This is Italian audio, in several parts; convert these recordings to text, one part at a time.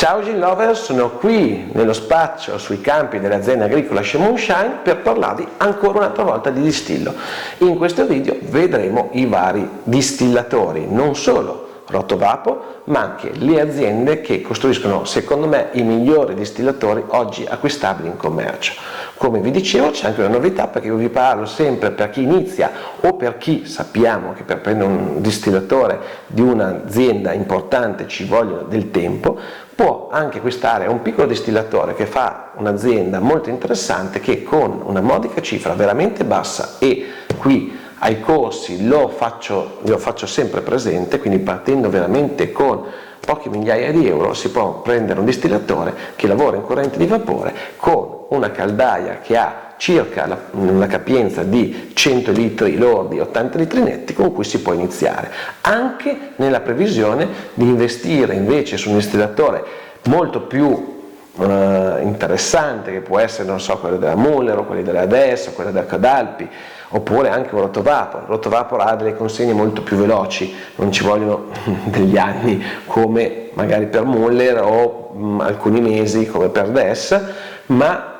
Ciao Gin Lover, sono qui nello spazio sui campi dell'azienda agricola Shea Moonshine per parlarvi ancora un'altra volta di distillo. In questo video vedremo i vari distillatori, non solo Rotovapo, ma anche le aziende che costruiscono, secondo me, i migliori distillatori oggi acquistabili in commercio. Come vi dicevo, c'è anche una novità, perché io vi parlo sempre per chi inizia o per chi sappiamo che per prendere un distillatore di un'azienda importante ci vogliono del tempo, può anche acquistare un piccolo distillatore che fa un'azienda molto interessante, che con una modica cifra veramente bassa, e qui ai corsi lo faccio sempre presente, quindi partendo veramente con poche migliaia di euro si può prendere un distillatore che lavora in corrente di vapore con una caldaia che ha circa una capienza di 100 litri lordi, 80 litri netti, con cui si può iniziare, anche nella previsione di investire invece su un distillatore molto più interessante, che può essere, non so, quello della Muller o quelli della DES o quello della Codalpi, oppure anche un Rotovapor. Il Rotovapor ha delle consegne molto più veloci, non ci vogliono degli anni come magari per Muller o alcuni mesi come per DES, ma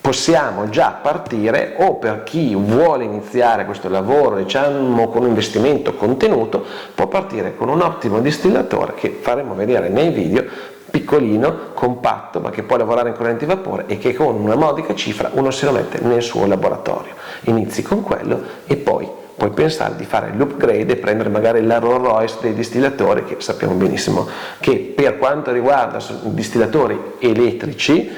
possiamo già partire, o per chi vuole iniziare questo lavoro, diciamo, con un investimento contenuto, può partire con un ottimo distillatore che faremo vedere nei video, piccolino, compatto, ma che può lavorare in corrente di vapore e che con una modica cifra uno se lo mette nel suo laboratorio. Inizi con quello e poi puoi pensare di fare l'upgrade e prendere magari la Rolls Royce dei distillatori, che sappiamo benissimo che per quanto riguarda i distillatori elettrici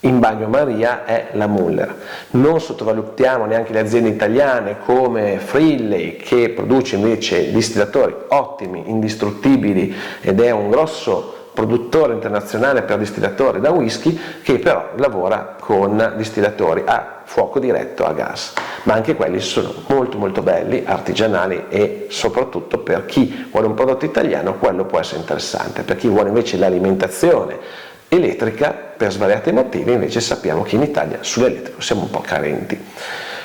in bagnomaria è la Muller. Non sottovalutiamo neanche le aziende italiane come Freely, che produce invece distillatori ottimi, indistruttibili, ed è un grosso produttore internazionale per distillatori da whisky, che però lavora con distillatori a fuoco diretto a gas, ma anche quelli sono molto belli, artigianali, e soprattutto per chi vuole un prodotto italiano quello può essere interessante. Per chi vuole invece l'alimentazione elettrica, per svariati motivi, invece sappiamo che in Italia sull'elettrico siamo un po' carenti.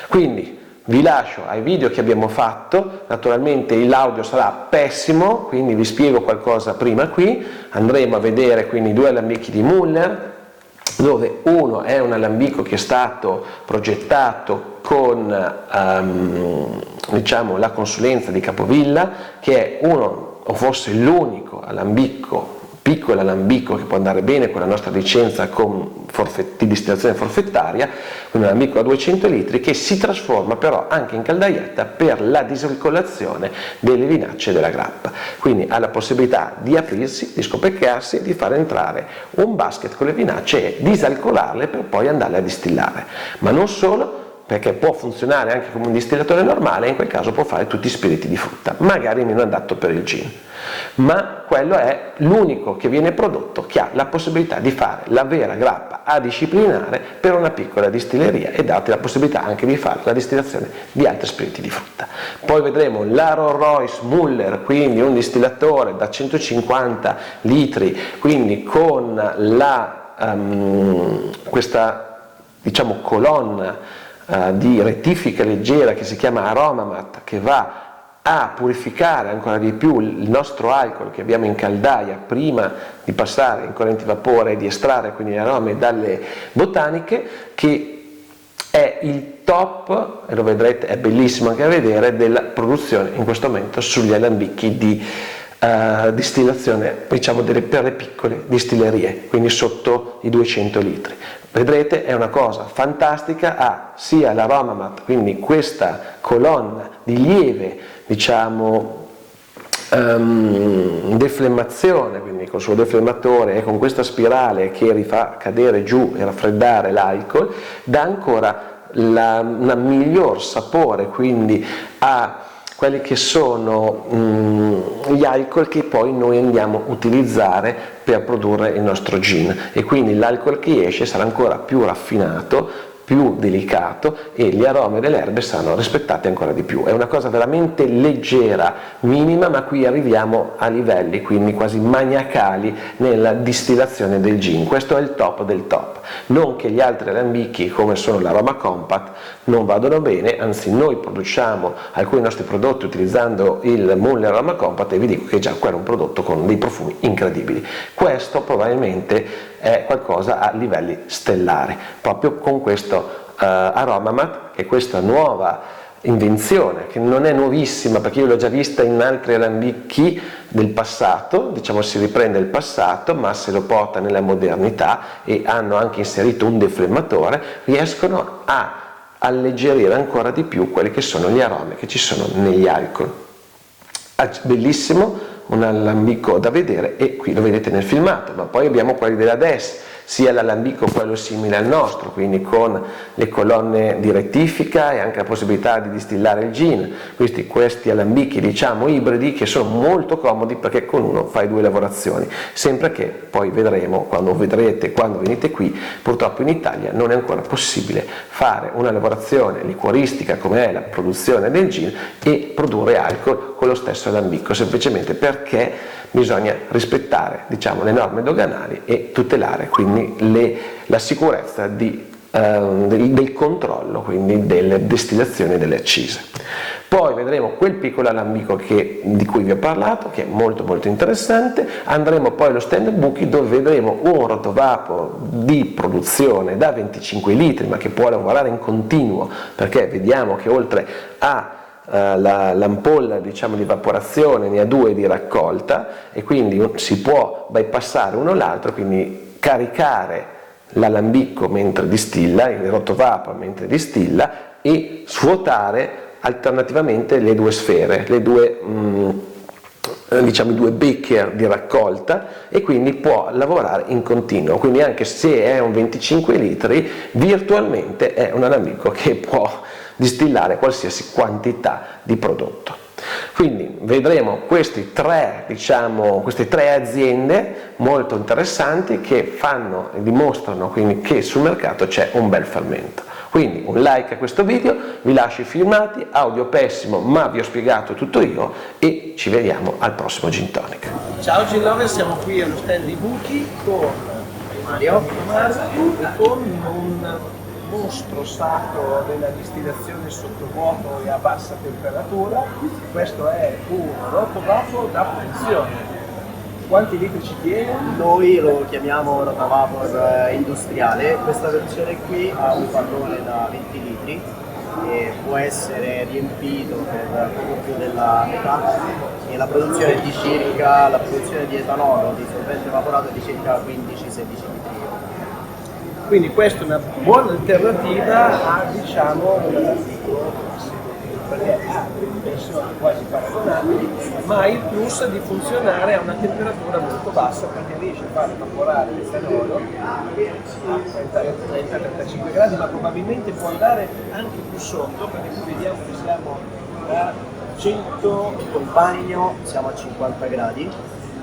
Quindi vi lascio ai video che abbiamo fatto. Naturalmente l'audio sarà pessimo, quindi vi spiego qualcosa prima. Qui andremo a vedere quindi due alambicchi di Muller, dove uno è un alambico che è stato progettato con diciamo la consulenza di Capovilla, che è uno, o forse l'unico alambico, piccolo alambico, che può andare bene con la nostra licenza di distillazione forfettaria, un alambico a 200 litri che si trasforma però anche in caldaietta per la disalcolazione delle vinacce della grappa, quindi ha la possibilità di aprirsi, di scopecchiarsi e di far entrare un basket con le vinacce e disalcolarle per poi andarle a distillare. Ma non solo, perché può funzionare anche come un distillatore normale, in quel caso può fare tutti i spiriti di frutta, magari meno adatto per il gin, ma quello è l'unico che viene prodotto che ha la possibilità di fare la vera grappa a disciplinare per una piccola distilleria e darti la possibilità anche di fare la distillazione di altri spiriti di frutta. Poi vedremo la Rolls Royce Muller, quindi un distillatore da 150 litri, quindi con questa, diciamo, colonna di rettifica leggera che si chiama Aromamat, che va a purificare ancora di più il nostro alcol che abbiamo in caldaia prima di passare in corrente di vapore e di estrarre quindi gli aromi dalle botaniche, che è il top, e lo vedrete, è bellissimo anche a vedere, della produzione in questo momento sugli alambicchi di distillazione, diciamo, per le piccole distillerie, quindi sotto i 200 litri. Vedrete, è una cosa fantastica, ha sia l'Aromamat, quindi questa colonna di lieve, diciamo, deflemmazione, quindi col suo deflemmatore e con questa spirale che rifà cadere giù e raffreddare l'alcol, dà ancora un miglior sapore, quindi ha quelli che sono gli alcol che poi noi andiamo a utilizzare per produrre il nostro gin, e quindi l'alcol che esce sarà ancora più raffinato, più delicato e gli aromi delle erbe saranno rispettati ancora di più. È una cosa veramente leggera, minima, ma qui arriviamo a livelli quindi quasi maniacali nella distillazione del gin. Questo è il top del top. Non che gli altri alambichi, come sono l'Aroma Compact, non vadano bene, anzi noi produciamo alcuni nostri prodotti utilizzando il Muller Aroma Compact e vi dico che già quello è un prodotto con dei profumi incredibili. Questo probabilmente è qualcosa a livelli stellari, proprio con questo Aromamat, che è questa nuova invenzione, che non è nuovissima perché io l'ho già vista in altri alambichi del passato, diciamo si riprende il passato ma se lo porta nella modernità e hanno anche inserito un deflemmatore, riescono a alleggerire ancora di più quelli che sono gli aromi che ci sono negli alcol. Bellissimo, un alambico da vedere e qui lo vedete nel filmato, ma poi abbiamo quelli della DES, sia l'alambico quello simile al nostro, quindi con le colonne di rettifica e anche la possibilità di distillare il gin, questi alambichi diciamo ibridi che sono molto comodi perché con uno fai due lavorazioni, sempre che poi vedremo quando venite qui, purtroppo in Italia non è ancora possibile fare una lavorazione liquoristica come è la produzione del gin e produrre alcol con lo stesso alambico, semplicemente perché bisogna rispettare diciamo, le norme doganali e tutelare quindi la sicurezza del controllo quindi delle destillazioni delle accise. Poi vedremo quel piccolo alambico di cui vi ho parlato, che è molto molto interessante. Andremo poi allo stand Buchi, dove vedremo un rotovapor di produzione da 25 litri ma che può lavorare in continuo, perché vediamo che oltre a l'ampolla diciamo di evaporazione ne ha due di raccolta e quindi si può bypassare uno l'altro, quindi caricare l'alambicco mentre distilla, il rotovapor mentre distilla e svuotare alternativamente le due sfere, diciamo i due becker di raccolta e quindi può lavorare in continuo, quindi anche se è un 25 litri virtualmente è un alambico che può distillare qualsiasi quantità di prodotto. Quindi vedremo queste tre aziende molto interessanti che dimostrano quindi che sul mercato c'è un bel fermento. Quindi un like a questo video, vi lascio i filmati, audio pessimo ma vi ho spiegato tutto io e ci vediamo al prossimo Gin Tonic. Ciao Gin Lover, siamo qui allo stand di Buchi con Mario e con un mostro sacro della distillazione sotto vuoto e a bassa temperatura. Questo è un rotovapor da produzione. Quanti litri ci tiene? Noi lo chiamiamo rotovapor industriale. Questa versione qui ha un pallone da 20 litri e può essere riempito per poco più della metà e la produzione di etanolo di solvente evaporato è di circa 15-16 litri. Quindi questa è una buona alternativa a diciamo perché ha dimensioni quasi paragonabili, ma ha il plus di funzionare a una temperatura molto bassa perché riesce a far evaporare l'etanolo a 30-35 gradi, ma probabilmente può andare anche più sotto perché qui vediamo che siamo a 100 Col bagno siamo a 50 gradi.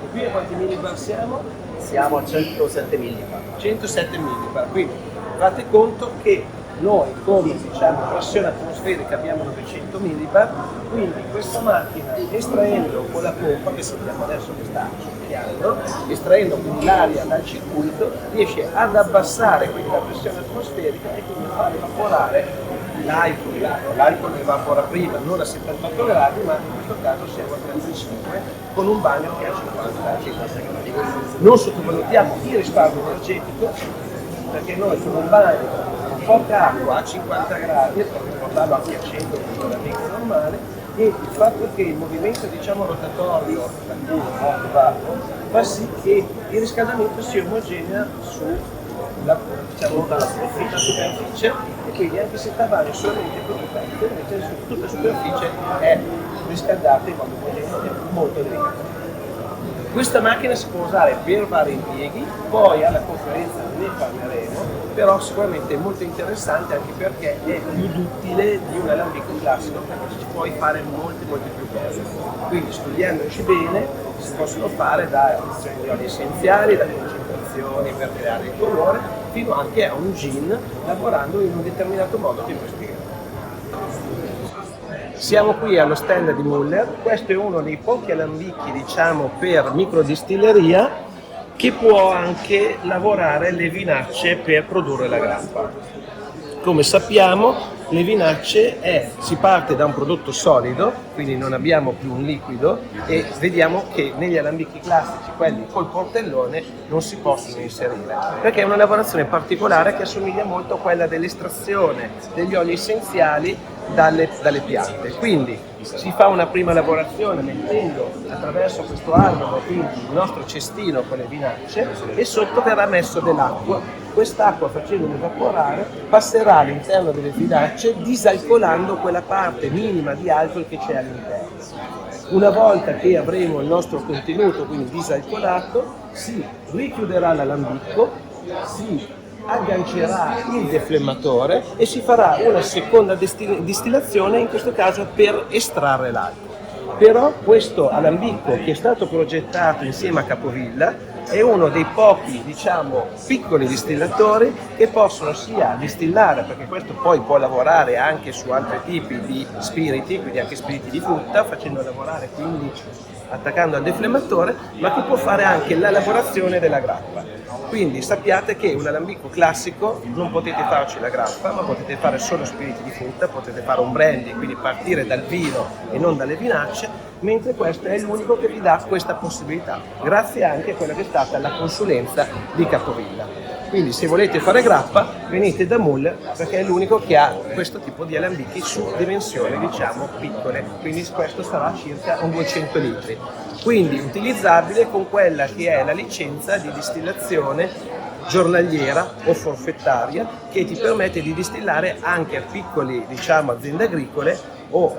e qui a quanti millibar siamo? Siamo a 107 millibar. 107 millibar, quindi fate conto che noi con diciamo, pressione atmosferica abbiamo 900 millibar, quindi questa macchina estraendo con la pompa che sentiamo adesso che sta succhiando, estraendo quindi l'aria dal circuito, riesce ad abbassare quindi la pressione atmosferica e quindi a far evaporare l'alcol evapora prima, non a 78 gradi, ma in questo caso siamo a 35 con un bagno che è a 50 gradi. Non sottovalutiamo il risparmio energetico perché noi con un bagno con poca acqua a 50 gradi, potete portarlo anche a 100 con un amico normale, e il fatto che il movimento diciamo rotatorio fa sì che il riscaldamento sia omogenea sulla superficie e quindi anche se il tavanno è solamente produttente, invece su tutta la superficie è riscaldata in modo omogeneo e molto delicato. Questa macchina si può usare per vari impieghi, poi alla conferenza ne parleremo, però sicuramente è molto interessante anche perché è più duttile di un alambico classico perché ci puoi fare molte più cose. Quindi studiandoci bene si possono fare da addizioni di oli essenziali, da concentrazioni per creare il colore, fino anche a un gin, lavorando in un determinato modo che vi spiegherò. Siamo qui allo stand di Müller. Questo è uno dei pochi alambicchi, diciamo, per microdistilleria, che può anche lavorare le vinacce per produrre la grappa. Come sappiamo, le vinacce si parte da un prodotto solido, quindi non abbiamo più un liquido, e vediamo che negli alambicchi classici, quelli col portellone, non si possono inserire, perché è una lavorazione particolare che assomiglia molto a quella dell'estrazione degli oli essenziali dalle piante. Quindi si fa una prima lavorazione mettendo attraverso questo albero quindi il nostro cestino con le vinacce, e sotto verrà messo dell'acqua. Quest'acqua, facendolo evaporare, passerà all'interno delle vinacce disalcolando quella parte minima di alcol che c'è all'interno. Una volta che avremo il nostro contenuto quindi disalcolato, si richiuderà l'alambicco, si aggancerà il deflemmatore e si farà una seconda distillazione, in questo caso per estrarre l'alcol. Però questo alambicco, che è stato progettato insieme a Capovilla, è uno dei pochi, diciamo, piccoli distillatori che possono sia distillare, perché questo poi può lavorare anche su altri tipi di spiriti, quindi anche spiriti di frutta, facendo lavorare quindi attaccando al deflemmatore, ma che può fare anche la lavorazione della grappa. Quindi sappiate che un alambicco classico non potete farci la grappa, ma potete fare solo spiriti di frutta, potete fare un brandy, quindi partire dal vino e non dalle vinacce, mentre questo è l'unico che vi dà questa possibilità, grazie anche a quella che è stata la consulenza di Capovilla. Quindi se volete fare grappa venite da Müller, perché è l'unico che ha questo tipo di alambicchi su dimensioni, diciamo, piccole, quindi questo sarà circa un 200 litri. Quindi utilizzabile con quella che è la licenza di distillazione giornaliera o forfettaria, che ti permette di distillare anche a piccoli, diciamo, aziende agricole o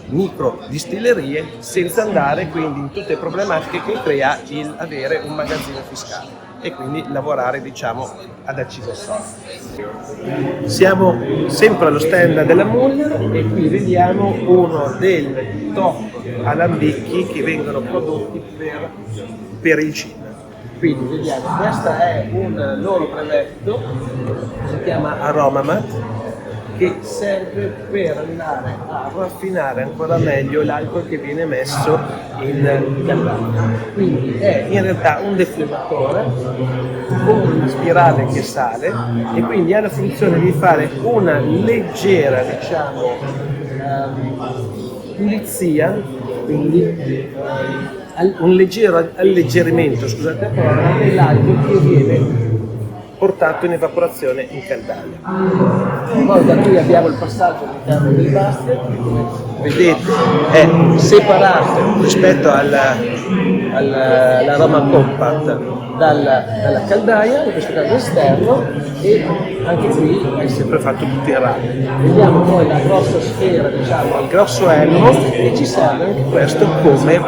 micro distillerie, senza andare quindi in tutte le problematiche che crea il avere un magazzino fiscale e quindi lavorare, diciamo, ad accise solide. Siamo sempre allo stand della Müller e qui vediamo uno dei top alambicchi che vengono prodotti per il gin. Quindi vediamo, questo è un loro brevetto, si chiama Aromamat, che serve per andare a raffinare ancora meglio l'alcol che viene messo in caldaia. Quindi è in realtà un deflemmatore con una spirale che sale e quindi ha la funzione di fare una leggera, diciamo, pulizia, quindi un leggero alleggerimento, scusate la parola, dell'alcol che viene portato in evaporazione in caldaia. Poi da qui abbiamo il passaggio all'interno del basket, come vedete è separato rispetto all'aroma compact dalla caldaia, in questo caso esterno, e anche qui è sempre fatto tutto in rame. Vediamo poi la grossa sfera, diciamo, il grosso elmo, e ci serve anche questo come,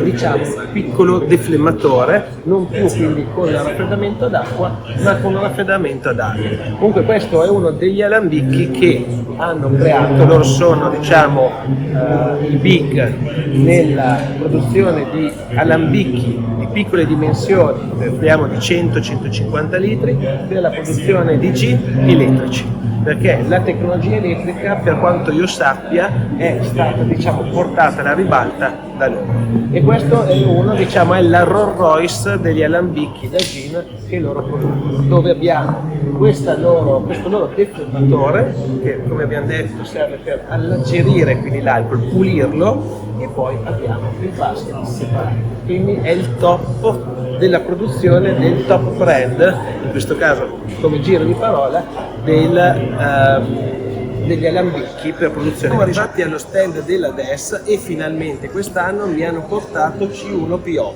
diciamo, piccolo deflemmatore, non più quindi con il raffreddamento d'acqua, ma con il raffreddamento ad aria. Comunque questo è uno degli alambicchi che hanno creato, loro sono, diciamo, i big nella produzione di alambicchi di piccole dimensioni, parliamo di 100-150 litri, per la produzione di gin elettrici, perché la tecnologia elettrica, per quanto io sappia, è stata, diciamo, portata alla ribalta da loro. E questo è uno, diciamo, è la Rolls Royce degli alambicchi da gin che loro producono, dove abbiamo questo loro deflemmatore che, come abbiamo detto, serve per alleggerire quindi l'alcol, pulirlo, e poi abbiamo il basket separato. Quindi è il top della produzione del top brand, in questo caso come giro di parola, degli alambicchi per produzione. Siamo arrivati allo stand della DES e finalmente quest'anno mi hanno portato C1P8,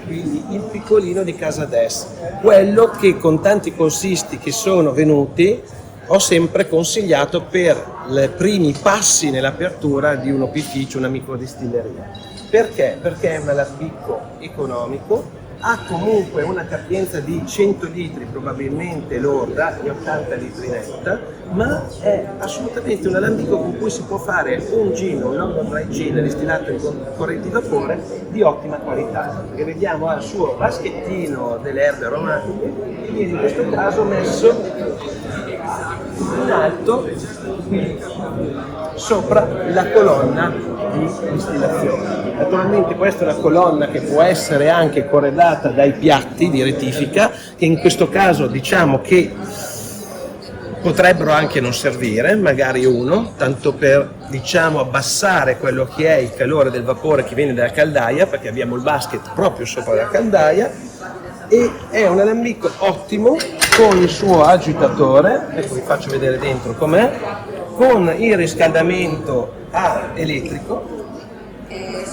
quindi il piccolino di casa DES, quello che con tanti consisti che sono venuti ho sempre consigliato per i primi passi nell'apertura di un opificio, una microdistilleria. Perché? Perché è un alambicco economico, ha comunque una capienza di 100 litri probabilmente lorda e 80 litri netta, ma è assolutamente un alambico con cui si può fare un gin, un London Dry Gin distillato in corrente di vapore di ottima qualità. Perché vediamo al suo baschettino delle erbe aromatiche e viene in questo caso messo in alto sopra la colonna di distillazione. Naturalmente questa è una colonna che può essere anche corredata dai piatti di rettifica, che in questo caso diciamo che potrebbero anche non servire, magari uno, tanto per diciamo abbassare quello che è il calore del vapore che viene dalla caldaia, perché abbiamo il basket proprio sopra la caldaia, e è un alambico ottimo con il suo agitatore, ecco vi faccio vedere dentro com'è, con il riscaldamento a elettrico,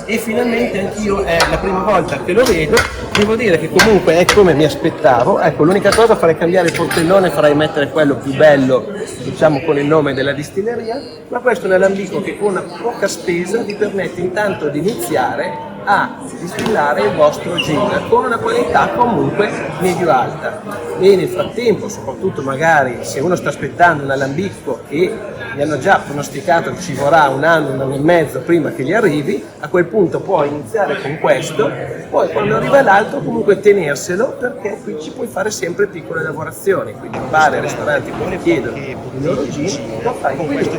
e finalmente anch'io è la prima volta che lo vedo, devo dire che comunque è come mi aspettavo. Ecco, l'unica cosa, farei cambiare il portellone, farei mettere quello più bello, diciamo con il nome della distilleria, ma questo è un alambico che con una poca spesa vi permette intanto di iniziare a distillare il vostro gin con una qualità comunque medio-alta. E nel frattempo, soprattutto magari se uno sta aspettando un alambico che mi hanno già pronosticato che ci vorrà un anno e mezzo prima che gli arrivi, a quel punto puoi iniziare con questo, poi quando arriva l'altro comunque tenerselo, perché qui ci puoi fare sempre piccole lavorazioni, quindi bar e ristoranti che chiedono il loro gin, lo fai con questo,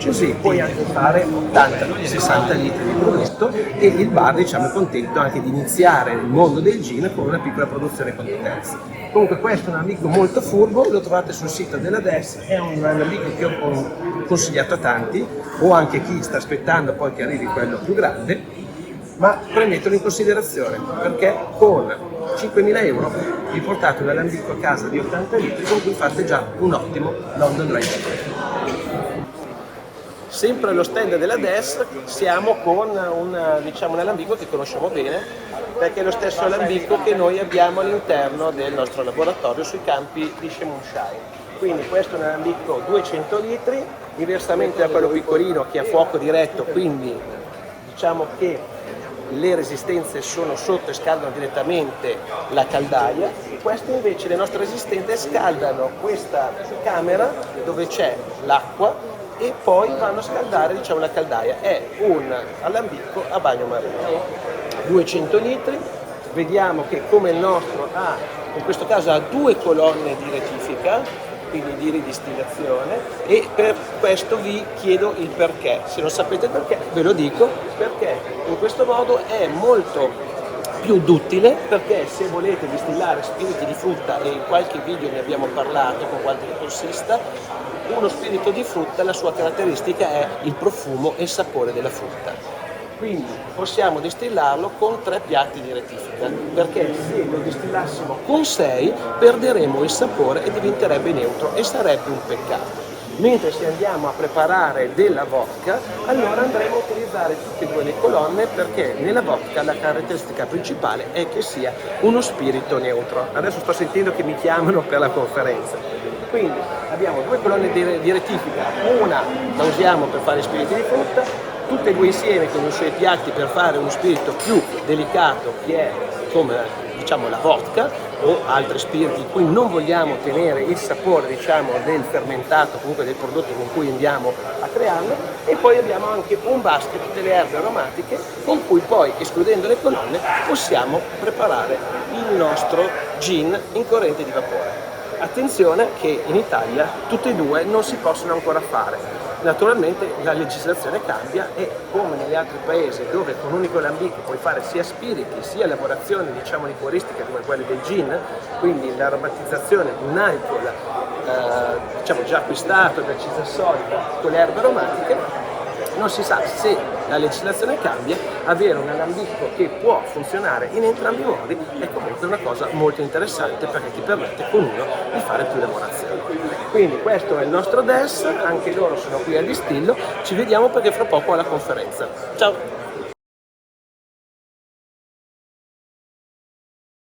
così puoi anche fare 80-60 litri di prodotto, e il bar diciamo è contento anche di iniziare il mondo del gin con una piccola produzione con terzi. Comunque questo è un amico molto furbo, lo trovate sul sito della DES, è un amico che ho consigliato a tanti, o anche chi sta aspettando poi che arrivi quello più grande, ma prendetelo in considerazione, perché con 5.000 euro vi portate un alambico a casa di 80 litri con cui fate già un ottimo London Dry Gin. Sempre allo stand della DES siamo con un alambico che conosciamo bene, perché è lo stesso alambico che noi abbiamo all'interno del nostro laboratorio sui campi di Chemunshine. Quindi questo è un alambico 200 litri, diversamente da quello piccolino che ha fuoco diretto, quindi diciamo che le resistenze sono sotto e scaldano direttamente la caldaia. Queste invece, le nostre resistenze, scaldano questa camera dove c'è l'acqua e poi vanno a scaldare la caldaia. È un alambico a bagno marino, 200 litri, vediamo che come il nostro ha, in questo caso ha 2 colonne di rettifica, quindi di ridistillazione, e per questo vi chiedo il perché. Se non sapete perché ve lo dico, perché in questo modo è molto più duttile, perché se volete distillare spiriti di frutta, e in qualche video ne abbiamo parlato con qualche corsista, uno spirito di frutta, la sua caratteristica è il profumo e il sapore della frutta. Quindi possiamo distillarlo con 3 piatti di rettifica, perché se lo distillassimo con 6 perderemo il sapore e diventerebbe neutro, e sarebbe un peccato. Mentre se andiamo a preparare della vodka, allora andremo a utilizzare tutte e 2 le colonne, perché nella vodka la caratteristica principale è che sia uno spirito neutro. Adesso sto sentendo che mi chiamano per la conferenza. Quindi abbiamo 2 colonne di rettifica, una la usiamo per fare spiriti di frutta, tutte e 2 insieme con i suoi piatti per fare uno spirito più delicato, che è come la vodka o altri spiriti in cui non vogliamo tenere il sapore del fermentato, comunque del prodotto con cui andiamo a crearlo. E poi abbiamo anche un basket delle erbe aromatiche con cui poi, escludendo le colonne, possiamo preparare il nostro gin in corrente di vapore. Attenzione che in Italia tutte e 2 non si possono ancora fare. Naturalmente la legislazione cambia, e come negli altri paesi dove con un unico alambico puoi fare sia spiriti sia lavorazioni liquoristiche come quelle del gin, quindi l'aromatizzazione di un alcol già acquistato, decisa solida con le erbe aromatiche, non si sa se la legislazione cambia, avere un alambico che può funzionare in entrambi i modi è comunque una cosa molto interessante, perché ti permette con uno di fare più lavorazioni. Quindi questo è il nostro DES, anche loro sono qui al distillo, ci vediamo perché fra poco alla conferenza. Ciao!